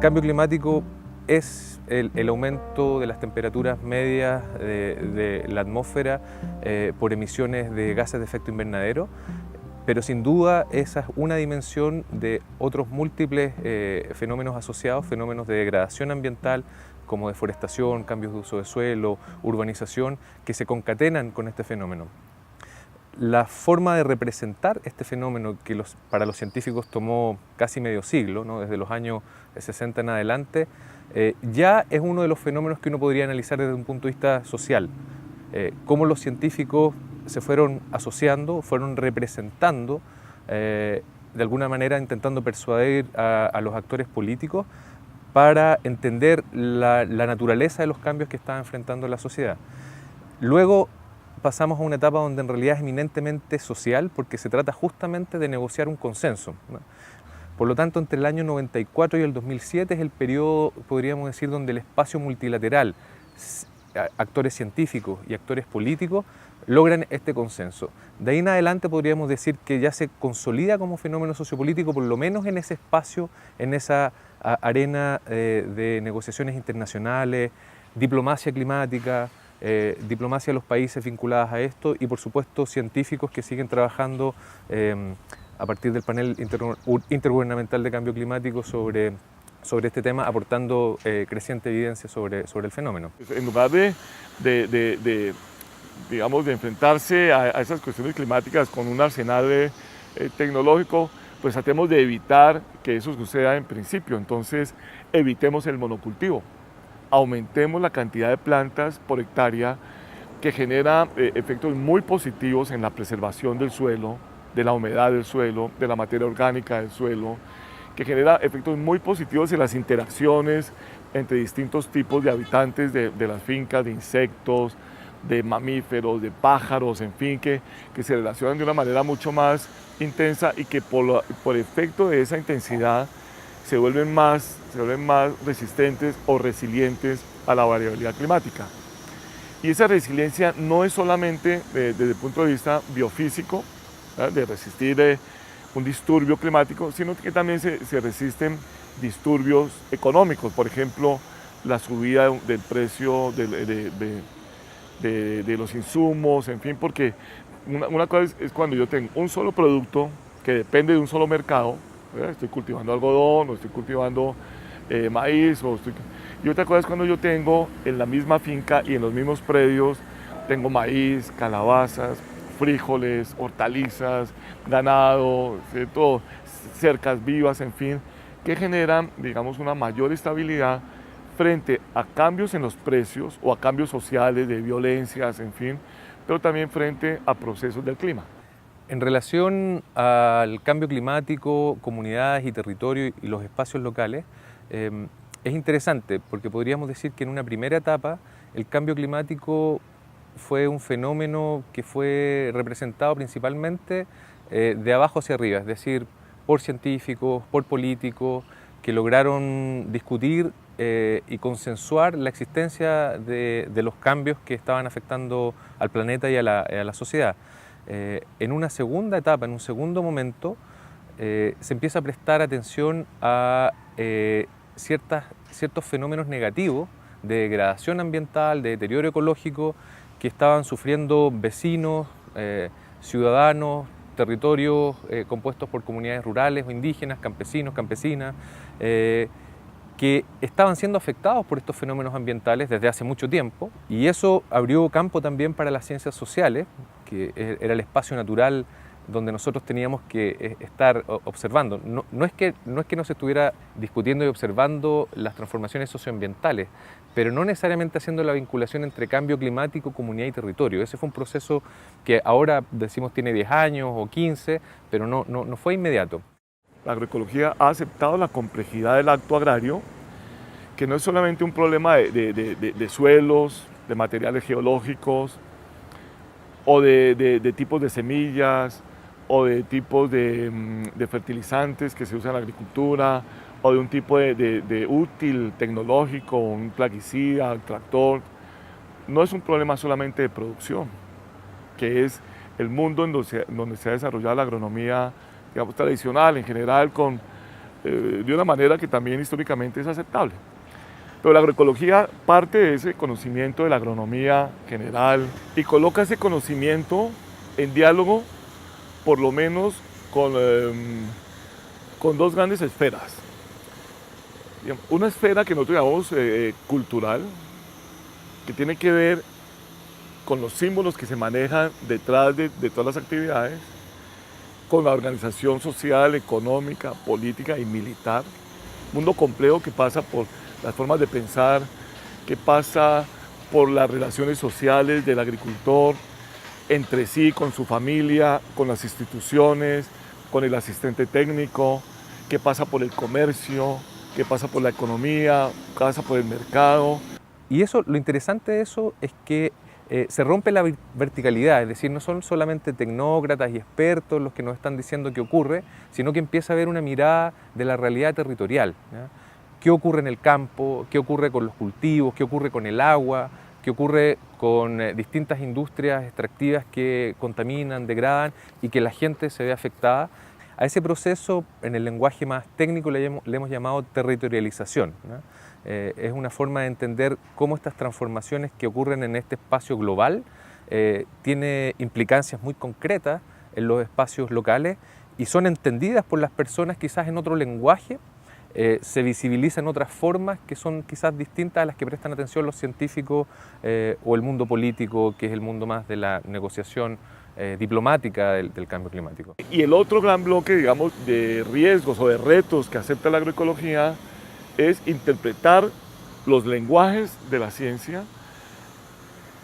cambio climático es el aumento de las temperaturas medias de la atmósfera por emisiones de gases de efecto invernadero, pero sin duda esa es una dimensión de otros múltiples fenómenos asociados, fenómenos de degradación ambiental, como deforestación, cambios de uso de suelo, urbanización, que se concatenan con este fenómeno. La forma de representar este fenómeno, que para los científicos tomó casi medio siglo, ¿no? Desde los años 60 en adelante, ya es uno de los fenómenos que uno podría analizar desde un punto de vista social. Cómo los científicos se fueron asociando, fueron representando, de alguna manera intentando persuadir a los actores políticos para entender la naturaleza de los cambios que estaba enfrentando la sociedad. Luego pasamos a una etapa donde en realidad es eminentemente social, porque se trata justamente de negociar un consenso, ¿no? Por lo tanto, entre el año 94 y el 2007 es el periodo, podríamos decir, donde el espacio multilateral, actores científicos y actores políticos, logran este consenso. De ahí en adelante podríamos decir que ya se consolida como fenómeno sociopolítico, por lo menos en ese espacio, en esa arena de negociaciones internacionales, diplomacia climática, diplomacia de los países vinculadas a esto y, por supuesto, científicos que siguen trabajando a partir del panel intergubernamental de cambio climático sobre este tema, aportando creciente evidencia sobre el fenómeno. En lugar de enfrentarse a esas cuestiones climáticas con un arsenal tecnológico, pues tratemos de evitar que eso suceda en principio. Entonces, evitemos el monocultivo, aumentemos la cantidad de plantas por hectárea, que genera efectos muy positivos en la preservación del suelo, de la humedad del suelo, de la materia orgánica del suelo, que genera efectos muy positivos en las interacciones entre distintos tipos de habitantes de las fincas, de insectos, de mamíferos, de pájaros, en fin, que se relacionan de una manera mucho más intensa y que por efecto de esa intensidad se vuelven más resistentes o resilientes a la variabilidad climática. Y esa resiliencia no es solamente desde el punto de vista biofísico, ¿verdad?, de resistir un disturbio climático, sino que también se resisten disturbios económicos, por ejemplo, la subida del precio de los insumos, en fin, porque una cosa es cuando yo tengo un solo producto que depende de un solo mercado, ¿verdad? Estoy cultivando algodón, o estoy cultivando maíz, y otra cosa es cuando yo tengo en la misma finca y en los mismos predios, tengo maíz, calabazas, frijoles, hortalizas, ganado, todo, cercas vivas, en fin, que generan, digamos, una mayor estabilidad frente a cambios en los precios o a cambios sociales, de violencias, en fin, pero también frente a procesos del clima. En relación al cambio climático, comunidades y territorio y los espacios locales, es interesante porque podríamos decir que en una primera etapa el cambio climático fue un fenómeno que fue representado principalmente de abajo hacia arriba, es decir, por científicos, por políticos, que lograron discutir y consensuar la existencia de los cambios que estaban afectando al planeta y a la sociedad. En una segunda etapa, en un segundo momento, se empieza a prestar atención a ciertos fenómenos negativos de degradación ambiental, de deterioro ecológico, que estaban sufriendo vecinos, ciudadanos, territorios compuestos por comunidades rurales o indígenas, campesinos, campesinas, que estaban siendo afectados por estos fenómenos ambientales desde hace mucho tiempo, y eso abrió campo también para las ciencias sociales, que era el espacio natural donde nosotros teníamos que estar observando. No es que no se estuviera discutiendo y observando las transformaciones socioambientales, pero no necesariamente haciendo la vinculación entre cambio climático, comunidad y territorio. Ese fue un proceso que ahora decimos tiene 10 años o 15, pero no fue inmediato. La agroecología ha aceptado la complejidad del acto agrario, que no es solamente un problema de suelos, de materiales geológicos, o de tipos de semillas, o de tipos de fertilizantes que se usan en la agricultura, o de un tipo de útil tecnológico, un plaguicida, un tractor. No es un problema solamente de producción, que es el mundo en donde se ha desarrollado la agronomía, digamos, tradicional, en general, con de una manera que también históricamente es aceptable. Pero la agroecología parte de ese conocimiento de la agronomía general y coloca ese conocimiento en diálogo, por lo menos con dos grandes esferas. Una esfera que nosotros llamamos cultural, que tiene que ver con los símbolos que se manejan detrás de todas las actividades, con la organización social, económica, política y militar. Un mundo complejo que pasa por las formas de pensar, que pasa por las relaciones sociales del agricultor, entre sí, con su familia, con las instituciones, con el asistente técnico, que pasa por el comercio, que pasa por la economía, que pasa por el mercado. Y eso, lo interesante de eso es que se rompe la verticalidad, es decir, no son solamente tecnócratas y expertos los que nos están diciendo qué ocurre, sino que empieza a haber una mirada de la realidad territorial, ¿ya? ¿Qué ocurre en el campo? ¿Qué ocurre con los cultivos? ¿Qué ocurre con el agua? ¿Qué ocurre con distintas industrias extractivas que contaminan, degradan y que la gente se ve afectada? A ese proceso, en el lenguaje más técnico, le hemos llamado territorialización, ¿no? Es una forma de entender cómo estas transformaciones que ocurren en este espacio global tiene implicancias muy concretas en los espacios locales y son entendidas por las personas quizás en otro lenguaje, se visibilizan otras formas que son quizás distintas a las que prestan atención los científicos o el mundo político, que es el mundo más de la negociación diplomática del cambio climático. Y el otro gran bloque, digamos, de riesgos o de retos que acepta la agroecología es interpretar los lenguajes de la ciencia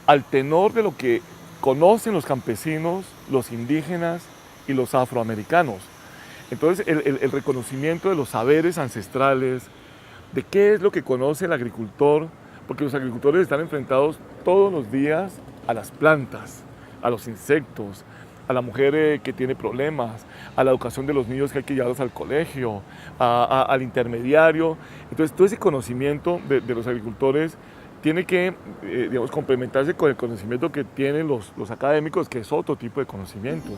al tenor de lo que conocen los campesinos, los indígenas y los afroamericanos. Entonces, el reconocimiento de los saberes ancestrales, de qué es lo que conoce el agricultor, porque los agricultores están enfrentados todos los días a las plantas, a los insectos, a la mujer que tiene problemas, a la educación de los niños que hay que llevarlos al colegio, al intermediario. Entonces, todo ese conocimiento de los agricultores tiene que digamos, complementarse con el conocimiento que tienen los académicos, que es otro tipo de conocimiento.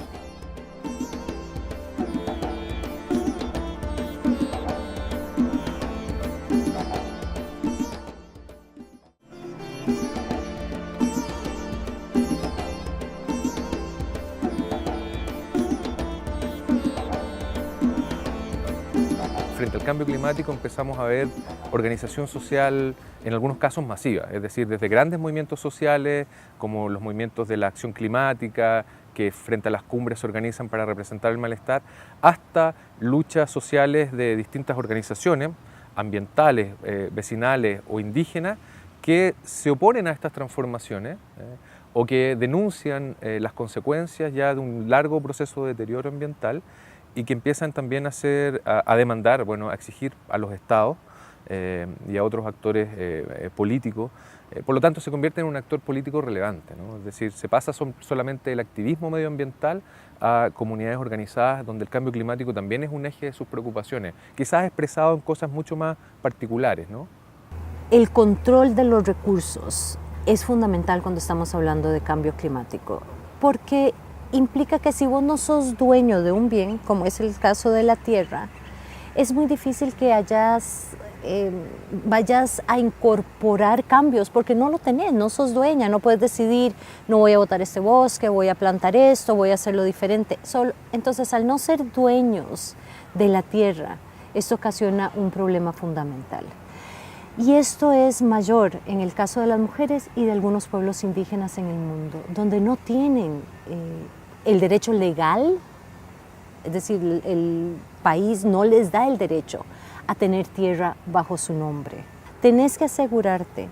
Frente al cambio climático empezamos a ver organización social en algunos casos masiva, es decir, desde grandes movimientos sociales como los movimientos de la acción climática que frente a las cumbres se organizan para representar el malestar, hasta luchas sociales de distintas organizaciones ambientales, vecinales o indígenas que se oponen a estas transformaciones o que denuncian las consecuencias ya de un largo proceso de deterioro ambiental y que empiezan también a demandar, bueno, a exigir a los estados y a otros actores políticos. Por lo tanto, se convierte en un actor político relevante, ¿no? Es decir, se pasa solamente del activismo medioambiental a comunidades organizadas donde el cambio climático también es un eje de sus preocupaciones, quizás expresado en cosas mucho más particulares, ¿no? El control de los recursos es fundamental cuando estamos hablando de cambio climático, porque implica que si vos no sos dueño de un bien, como es el caso de la tierra, es muy difícil que vayas a incorporar cambios, porque no lo tenés, no sos dueña, no puedes decidir, no voy a botar este bosque, voy a plantar esto, voy a hacerlo diferente. Entonces, al no ser dueños de la tierra, esto ocasiona un problema fundamental. Y esto es mayor en el caso de las mujeres y de algunos pueblos indígenas en el mundo, donde no tienen el derecho legal, es decir, el país no les da el derecho a tener tierra bajo su nombre. Tenés que asegurarte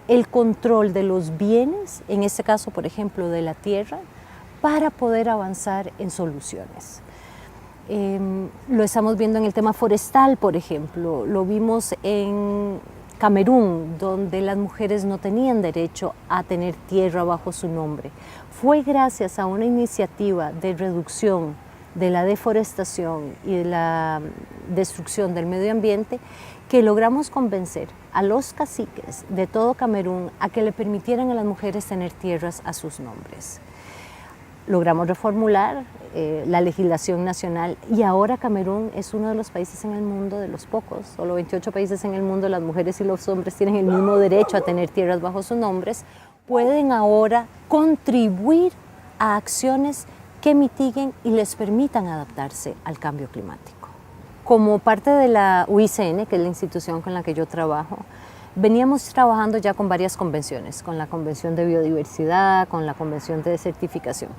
el control de los bienes, en este caso, por ejemplo, de la tierra, para poder avanzar en soluciones. Lo estamos viendo en el tema forestal, por ejemplo, lo vimos en Camerún, donde las mujeres no tenían derecho a tener tierra bajo su nombre. Fue gracias a una iniciativa de reducción de la deforestación y de la destrucción del medio ambiente que logramos convencer a los caciques de todo Camerún a que le permitieran a las mujeres tener tierras a sus nombres. logramos reformular la legislación nacional y ahora Camerún es uno de los países en el mundo, de los pocos, solo 28 países en el mundo, las mujeres y los hombres tienen el mismo derecho a tener tierras bajo sus nombres, pueden ahora contribuir a acciones que mitiguen y les permitan adaptarse al cambio climático. Como parte de la UICN, que es la institución con la que yo trabajo, veníamos trabajando ya con varias convenciones, con la Convención de Biodiversidad, con la Convención de Desertificación.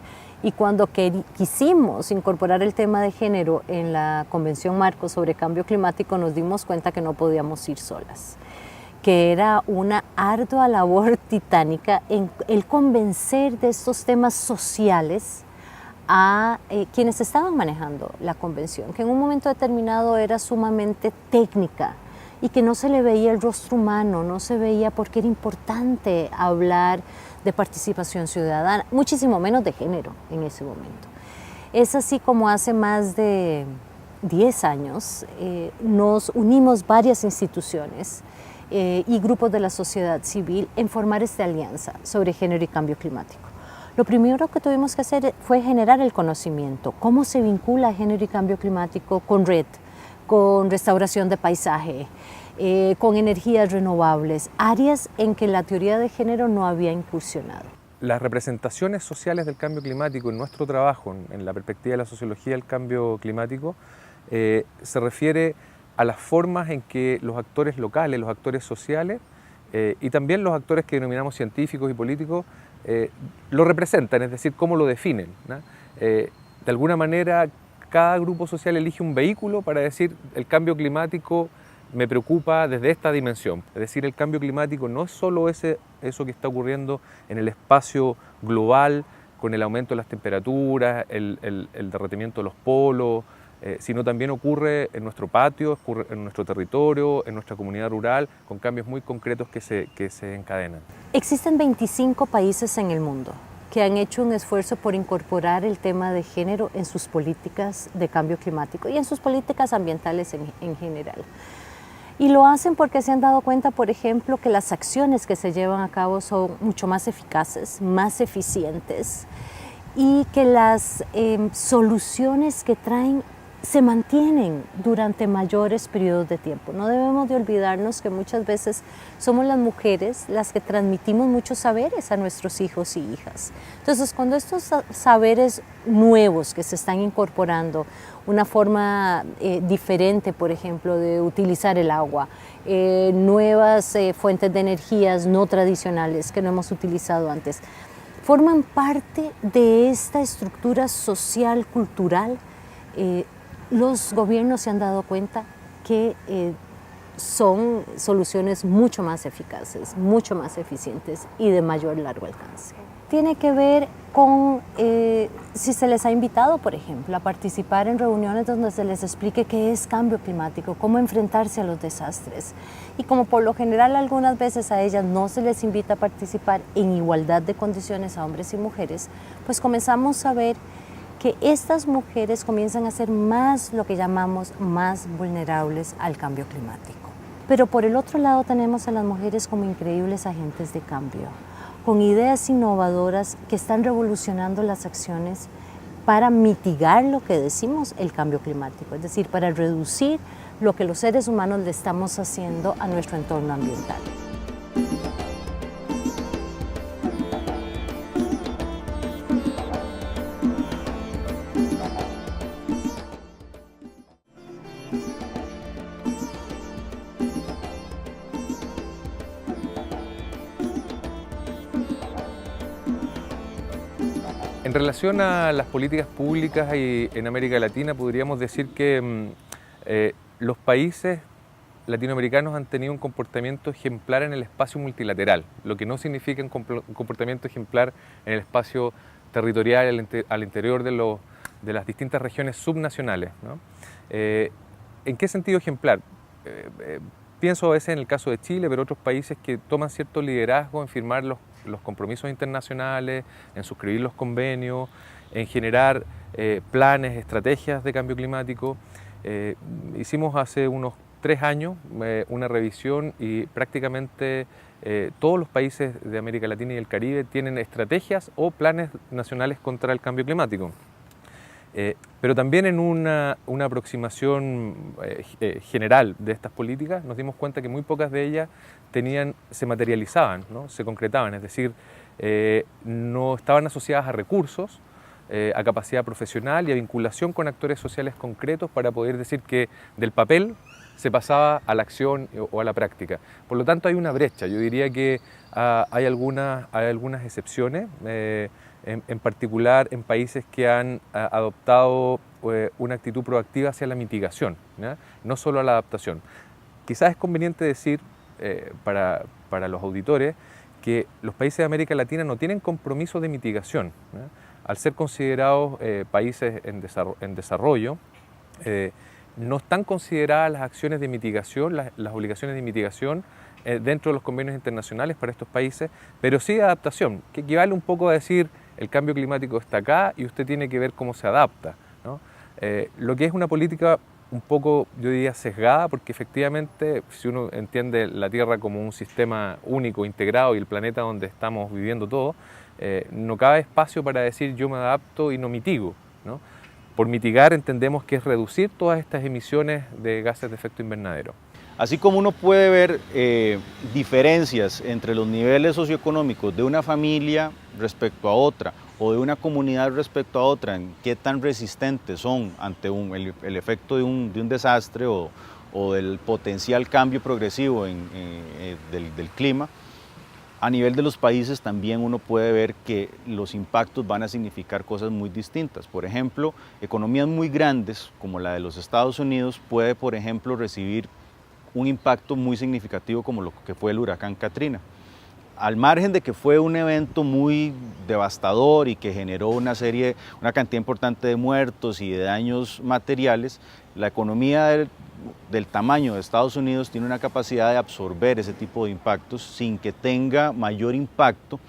Y cuando quisimos incorporar el tema de género en la Convención Marco sobre Cambio Climático, nos dimos cuenta que no podíamos ir solas, que era una ardua labor titánica en el convencer de estos temas sociales a quienes estaban manejando la convención, que en un momento determinado era sumamente técnica y que no se le veía el rostro humano, no se veía porque era importante hablar de participación ciudadana, muchísimo menos de género en ese momento. Es así como hace más de 10 años nos unimos varias instituciones y grupos de la sociedad civil en formar esta alianza sobre género y cambio climático. Lo primero que tuvimos que hacer fue generar el conocimiento, cómo se vincula género y cambio climático con REDD, con restauración de paisaje, con energías renovables, áreas en que la teoría de género no había incursionado. Las representaciones sociales del cambio climático en nuestro trabajo, en la perspectiva de la sociología del cambio climático, se refiere a las formas en que los actores locales, los actores sociales y también los actores que denominamos científicos y políticos lo representan, es decir, cómo lo definen, ¿no? De alguna manera, cada grupo social elige un vehículo para decir el cambio climático me preocupa desde esta dimensión. Es decir, el cambio climático no es solo eso que está ocurriendo en el espacio global con el aumento de las temperaturas, el derretimiento de los polos, sino también ocurre en nuestro patio, ocurre en nuestro territorio, en nuestra comunidad rural, con cambios muy concretos que se encadenan. Existen 25 países en el mundo que han hecho un esfuerzo por incorporar el tema de género en sus políticas de cambio climático y en sus políticas ambientales en general. Y lo hacen porque se han dado cuenta, por ejemplo, que las acciones que se llevan a cabo son mucho más eficaces, más eficientes y que las soluciones que traen se mantienen durante mayores periodos de tiempo. No debemos de olvidarnos que muchas veces somos las mujeres las que transmitimos muchos saberes a nuestros hijos y hijas. Entonces, cuando estos saberes nuevos que se están incorporando, una forma diferente, por ejemplo, de utilizar el agua, nuevas fuentes de energías no tradicionales que no hemos utilizado antes, forman parte de esta estructura social, cultural. Los gobiernos se han dado cuenta que son soluciones mucho más eficaces, mucho más eficientes y de mayor largo alcance. Tiene que ver con si se les ha invitado, por ejemplo, a participar en reuniones donde se les explique qué es cambio climático, cómo enfrentarse a los desastres. Y como por lo general algunas veces a ellas no se les invita a participar en igualdad de condiciones a hombres y mujeres, pues comenzamos a ver que estas mujeres comienzan a ser más lo que llamamos más vulnerables al cambio climático. Pero por el otro lado tenemos a las mujeres como increíbles agentes de cambio, con ideas innovadoras que están revolucionando las acciones para mitigar lo que decimos el cambio climático, es decir, para reducir lo que los seres humanos le estamos haciendo a nuestro entorno ambiental. En relación a las políticas públicas en América Latina, podríamos decir que los países latinoamericanos han tenido un comportamiento ejemplar en el espacio multilateral, lo que no significa un comportamiento ejemplar en el espacio territorial al interior de las distintas regiones subnacionales, ¿no? ¿En qué sentido ejemplar? Pienso a veces en el caso de Chile, pero otros países que toman cierto liderazgo en firmar los compromisos internacionales, en suscribir los convenios, en generar planes, estrategias de cambio climático. Hicimos hace unos 3 años una revisión y prácticamente todos los países de América Latina y el Caribe tienen estrategias o planes nacionales contra el cambio climático. Pero también en una aproximación general de estas políticas nos dimos cuenta que muy pocas de ellas se materializaban, ¿no? Se concretaban, es decir, no estaban asociadas a recursos, a capacidad profesional y a vinculación con actores sociales concretos para poder decir que del papel se pasaba a la acción o a la práctica. Por lo tanto hay una brecha, yo diría que hay algunas excepciones, en particular en países que han adoptado una actitud proactiva hacia la mitigación, ¿ya? No solo a la adaptación. Quizás es conveniente decir para los auditores que los países de América Latina no tienen compromiso de mitigación, ¿ya? Al ser considerados países en desarrollo, no están consideradas las acciones de mitigación, las obligaciones de mitigación dentro de los convenios internacionales para estos países, pero sí de adaptación, que equivale un poco a decir el cambio climático está acá y usted tiene que ver cómo se adapta, ¿no? Lo que es una política un poco, yo diría, sesgada, porque efectivamente, si uno entiende la Tierra como un sistema único, integrado y el planeta donde estamos viviendo todos, no cabe espacio para decir yo me adapto y no mitigo, ¿no? Por mitigar entendemos que es reducir todas estas emisiones de gases de efecto invernadero. Así como uno puede ver diferencias entre los niveles socioeconómicos de una familia respecto a otra o de una comunidad respecto a otra, en qué tan resistentes son ante el efecto de un desastre o del potencial cambio progresivo del clima, a nivel de los países también uno puede ver que los impactos van a significar cosas muy distintas. Por ejemplo, economías muy grandes como la de los Estados Unidos puede, por ejemplo, recibir un impacto muy significativo como lo que fue el huracán Katrina. Al margen de que fue un evento muy devastador y que generó una cantidad importante de muertos y de daños materiales, la economía del tamaño de Estados Unidos tiene una capacidad de absorber ese tipo de impactos sin que tenga mayor impacto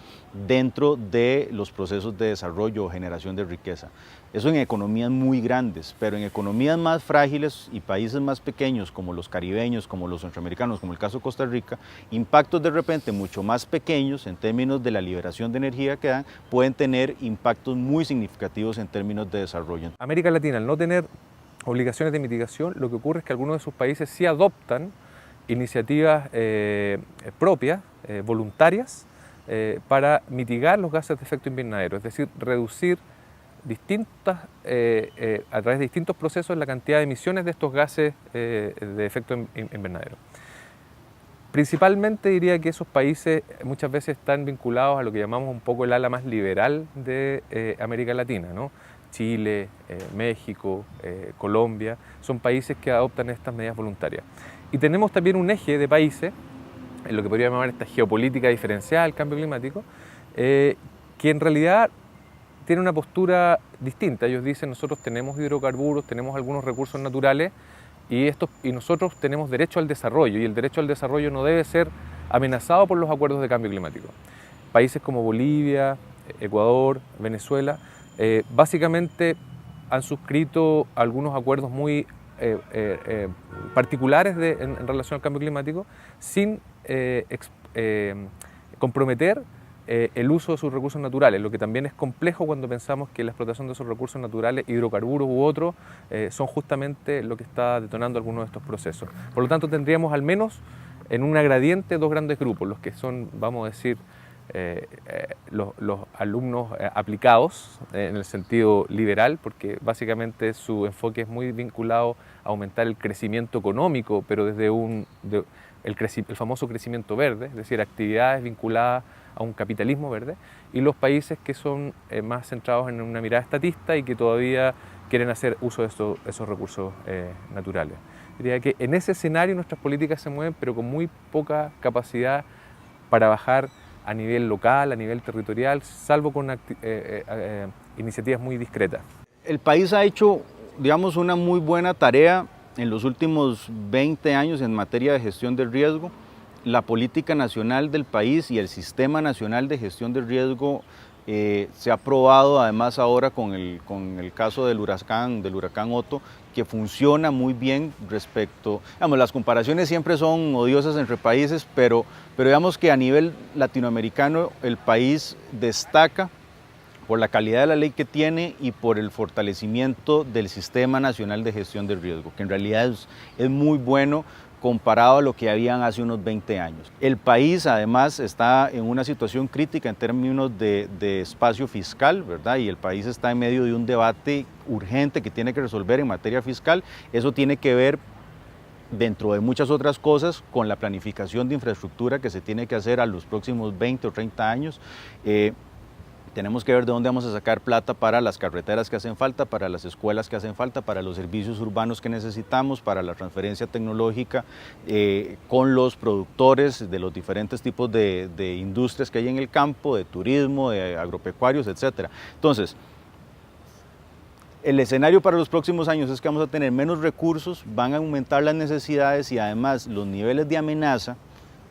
dentro de los procesos de desarrollo o generación de riqueza. Eso en economías muy grandes, pero en economías más frágiles y países más pequeños como los caribeños, como los centroamericanos, como el caso de Costa Rica, impactos de repente mucho más pequeños en términos de la liberación de energía que dan, pueden tener impactos muy significativos en términos de desarrollo. América Latina, al no tener obligaciones de mitigación, lo que ocurre es que algunos de sus países sí adoptan iniciativas propias, voluntarias, para mitigar los gases de efecto invernadero, es decir, reducir a través de distintos procesos la cantidad de emisiones de estos gases de efecto invernadero. Principalmente diría que esos países muchas veces están vinculados a lo que llamamos un poco el ala más liberal de América Latina, ¿no? Chile, México, Colombia, son países que adoptan estas medidas voluntarias. Y tenemos también un eje de países, en lo que podría llamar esta geopolítica diferencial al cambio climático, que en realidad tiene una postura distinta. Ellos dicen, nosotros tenemos hidrocarburos, tenemos algunos recursos naturales y nosotros tenemos derecho al desarrollo, y el derecho al desarrollo no debe ser amenazado por los acuerdos de cambio climático. Países como Bolivia, Ecuador, Venezuela, básicamente han suscrito algunos acuerdos muy particulares en relación al cambio climático sin comprometer el uso de sus recursos naturales, lo que también es complejo cuando pensamos que la explotación de esos recursos naturales, hidrocarburos u otros, son justamente lo que está detonando algunos de estos procesos. Por lo tanto, tendríamos al menos en una gradiente dos grandes grupos, los que son, vamos a decir, los alumnos aplicados en el sentido liberal, porque básicamente su enfoque es muy vinculado a aumentar el crecimiento económico, pero desde el famoso crecimiento verde, es decir, actividades vinculadas a un capitalismo verde, y los países que son más centrados en una mirada estatista y que todavía quieren hacer uso de esos recursos naturales. Diría que en ese escenario nuestras políticas se mueven, pero con muy poca capacidad para bajar a nivel local, a nivel territorial, salvo con iniciativas muy discretas. El país ha hecho, digamos, una muy buena tarea en los últimos 20 años en materia de gestión del riesgo. La política nacional del país y el sistema nacional de gestión del riesgo Se ha probado además ahora con el caso del huracán Otto, que funciona muy bien respecto, digamos, las comparaciones siempre son odiosas entre países, pero digamos que a nivel latinoamericano el país destaca por la calidad de la ley que tiene y por el fortalecimiento del Sistema Nacional de Gestión de Riesgo, que en realidad es muy bueno comparado a lo que habían hace unos 20 años. El país además está en una situación crítica en términos de espacio fiscal, ¿verdad? Y el país está en medio de un debate urgente que tiene que resolver en materia fiscal. Eso tiene que ver, dentro de muchas otras cosas, con la planificación de infraestructura que se tiene que hacer a los próximos 20 o 30 años. Tenemos que ver de dónde vamos a sacar plata para las carreteras que hacen falta, para las escuelas que hacen falta, para los servicios urbanos que necesitamos, para la transferencia tecnológica con los productores de los diferentes tipos de industrias que hay en el campo, de turismo, de agropecuarios, etc. Entonces, el escenario para los próximos años es que vamos a tener menos recursos, van a aumentar las necesidades y además los niveles de amenaza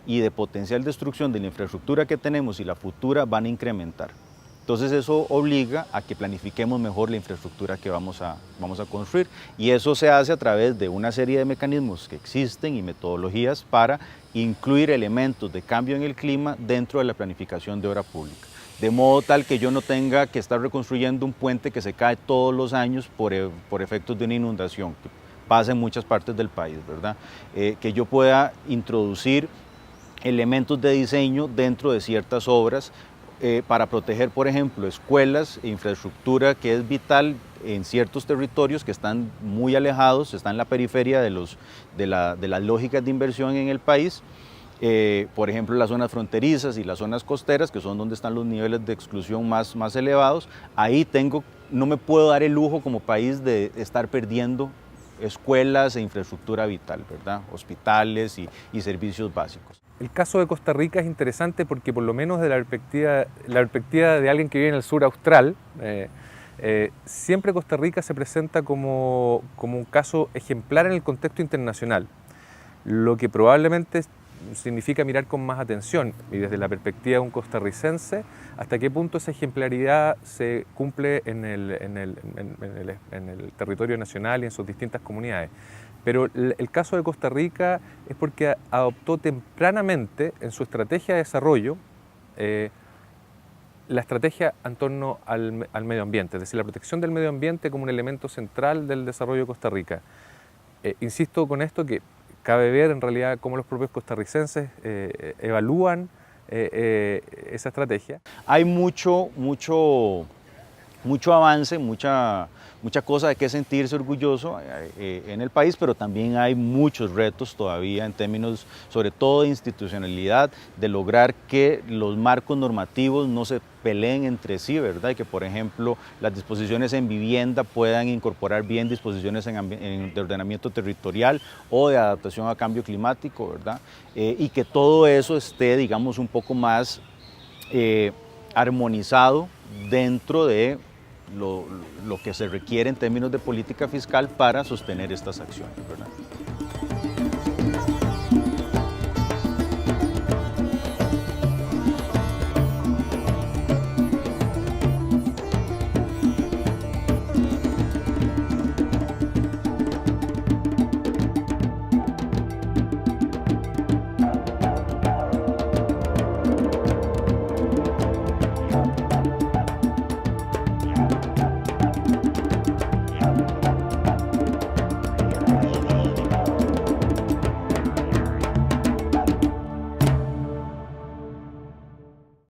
y de potencial destrucción de la infraestructura que tenemos y la futura van a incrementar. Entonces eso obliga a que planifiquemos mejor la infraestructura que vamos a construir, y eso se hace a través de una serie de mecanismos que existen y metodologías para incluir elementos de cambio en el clima dentro de la planificación de obra pública. De modo tal que yo no tenga que estar reconstruyendo un puente que se cae todos los años por efectos de una inundación, que pasa en muchas partes del país, ¿verdad? Que yo pueda introducir elementos de diseño dentro de ciertas obras para proteger, por ejemplo, escuelas e infraestructura que es vital en ciertos territorios que están muy alejados, están en la periferia de las lógicas de inversión en el país. Por ejemplo, las zonas fronterizas y las zonas costeras, que son donde están los niveles de exclusión más elevados. Ahí no me puedo dar el lujo como país de estar perdiendo escuelas e infraestructura vital, ¿verdad? Hospitales y servicios básicos. El caso de Costa Rica es interesante porque, por lo menos de la perspectiva de alguien que vive en el sur austral, siempre Costa Rica se presenta como un caso ejemplar en el contexto internacional, lo que probablemente significa mirar con más atención, y desde la perspectiva de un costarricense, hasta qué punto esa ejemplaridad se cumple en el territorio nacional y en sus distintas comunidades. Pero el caso de Costa Rica es porque adoptó tempranamente en su estrategia de desarrollo la estrategia en torno al medio ambiente, es decir, la protección del medio ambiente como un elemento central del desarrollo de Costa Rica. Insisto con esto que cabe ver en realidad cómo los propios costarricenses evalúan esa estrategia. Hay mucho avance, mucha cosa de qué sentirse orgulloso en el país, pero también hay muchos retos todavía en términos, sobre todo de institucionalidad, de lograr que los marcos normativos no se peleen entre sí, ¿verdad? Y que, por ejemplo, las disposiciones en vivienda puedan incorporar bien disposiciones de ordenamiento territorial o de adaptación a cambio climático, ¿verdad? Y que todo eso esté, digamos, un poco más armonizado dentro de lo que se requiere en términos de política fiscal para sostener estas acciones, ¿verdad?